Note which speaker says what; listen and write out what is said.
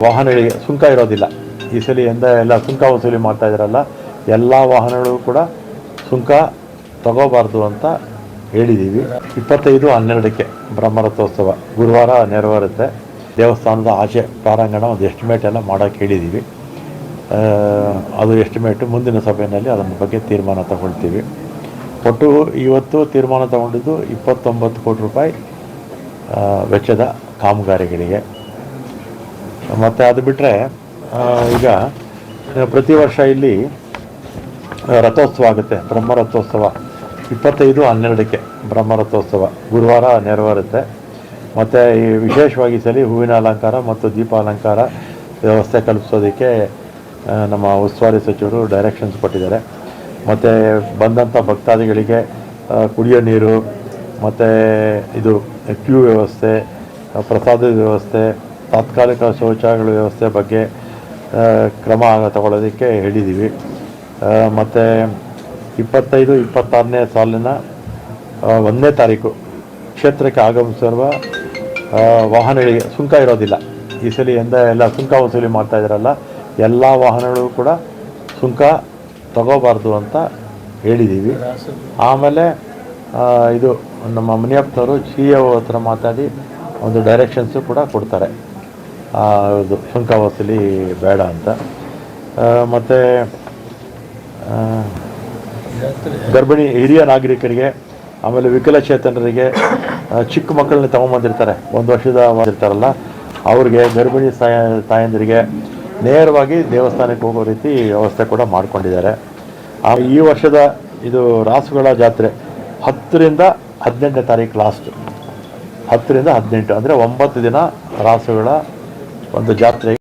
Speaker 1: ವಾಹನಗಳಿಗೆ ಸುಂಕ ಇರೋದಿಲ್ಲ. ಈ ಸಲ ಎಲ್ಲ ಸುಂಕ ವಸೂಲಿ ಮಾಡ್ತಾ ಇದ್ದಾರಲ್ಲ, ಎಲ್ಲ ವಾಹನಗಳು ಕೂಡ ಸುಂಕ ತಗೋಬಾರ್ದು ಅಂತ ಹೇಳಿದ್ದೀವಿ. 25/12ಕ್ಕೆ ಬ್ರಹ್ಮರಥೋತ್ಸವ ಗುರುವಾರ ನೆರವೇರುತ್ತೆ. ದೇವಸ್ಥಾನದ ಆಚೆ ಪ್ರಾರಂಗಣ ಒಂದು ಎಸ್ಟಿಮೇಟ್ ಎಲ್ಲ ಮಾಡೋಕ್ಕೆ ಹೇಳಿದ್ದೀವಿ. ಅದು ಎಸ್ಟಿಮೇಟು ಮುಂದಿನ ಸಭೆಯಲ್ಲಿ ಅದರ ಬಗ್ಗೆ ತೀರ್ಮಾನ ತಗೊಳ್ತೀವಿ. ಒಟ್ಟು ಇವತ್ತು ತೀರ್ಮಾನ ತಗೊಂಡಿದ್ದು 29 ಕೋಟಿ ರೂಪಾಯಿ ವೆಚ್ಚದ ಕಾಮಗಾರಿಗಳಿಗೆ. ಮತ್ತು ಅದು ಬಿಟ್ಟರೆ ಈಗ ಪ್ರತಿ ವರ್ಷ ಇಲ್ಲಿ ರಥೋತ್ಸವ ಆಗುತ್ತೆ. ಬ್ರಹ್ಮರಥೋತ್ಸವ 25/12ಕ್ಕೆ ಬ್ರಹ್ಮರಥೋತ್ಸವ ಗುರುವಾರ ನೆರವೇರುತ್ತೆ. ಮತ್ತು ಈ ವಿಶೇಷವಾಗಿ ಈ ಸಲ ಹೂವಿನ ಅಲಂಕಾರ ಮತ್ತು ದೀಪ ಅಲಂಕಾರ ವ್ಯವಸ್ಥೆ ಕಲ್ಪಿಸೋದಕ್ಕೆ ನಮ್ಮ ಉಸ್ತುವಾರಿ ಸಚಿವರು ಡೈರೆಕ್ಷನ್ಸ್ ಕೊಟ್ಟಿದ್ದಾರೆ. ಮತ್ತು ಬಂದಂಥ ಭಕ್ತಾದಿಗಳಿಗೆ ಕುಡಿಯೋ ನೀರು ಮತ್ತು ಇದು ಕ್ಯೂ ವ್ಯವಸ್ಥೆ, ಪ್ರಸಾದದ ವ್ಯವಸ್ಥೆ, ತಾತ್ಕಾಲಿಕ ಶೌಚಾಲಯಗಳ ವ್ಯವಸ್ಥೆ ಬಗ್ಗೆ ಕ್ರಮ ತಗೊಳ್ಳೋದಕ್ಕೆ ಹೇಳಿದ್ದೀವಿ. ಮತ್ತು 25-26ನೇ ಸಾಲಿನ 1ನೇ ತಾರೀಕು ಕ್ಷೇತ್ರಕ್ಕೆ ಆಗಮಿಸಿರುವ ವಾಹನಗಳಿಗೆ ಸುಂಕ ಇರೋದಿಲ್ಲ. ಈ ಸಲ ಎಲ್ಲ ಸುಂಕ ವಸೂಲಿ ಮಾಡ್ತಾ ಇದ್ದಾರಲ್ಲ, ಎಲ್ಲ ವಾಹನಗಳು ಕೂಡ ಸುಂಕ ತಗೋಬಾರ್ದು ಅಂತ ಹೇಳಿದ್ದೀವಿ. ಆಮೇಲೆ ಇದು ನಮ್ಮ ಮುನಿಯಪ್ಪನವರು CEO ಹತ್ರ ಮಾತಾಡಿ ಒಂದು ಡೈರೆಕ್ಷನ್ಸು ಕೂಡ ಕೊಡ್ತಾರೆ, ಇದು ಸುಂಕ ವಸೂಲಿ ಬೇಡ ಅಂತ. ಮತ್ತು ಗರ್ಭಿಣಿ ಹಿರಿಯ ನಾಗರಿಕರಿಗೆ, ಆಮೇಲೆ ವಿಕಲಚೇತನರಿಗೆ, ಚಿಕ್ಕ ಮಕ್ಕಳನ್ನ ತೊಗೊಂಬಂದಿರ್ತಾರೆ, 1 ವರ್ಷದ ಇರ್ತಾರಲ್ಲ ಅವ್ರಿಗೆ, ಗರ್ಭಿಣಿ ತಾಯಂದಿರಿಗೆ ನೇರವಾಗಿ ದೇವಸ್ಥಾನಕ್ಕೆ ಹೋಗೋ ರೀತಿ ವ್ಯವಸ್ಥೆ ಕೂಡ ಮಾಡ್ಕೊಂಡಿದ್ದಾರೆ. ಈ ವರ್ಷದ ಇದು ರಾಸುಗಳ ಜಾತ್ರೆ 10ರಿಂದ 18ನೇ ತಾರೀಕು ಲಾಸ್ಟು. 10ರಿಂದ 18 ಅಂದರೆ 9 ದಿನ ರಾಸುಗಳ ಒಂದು ಜಾತ್ರೆ.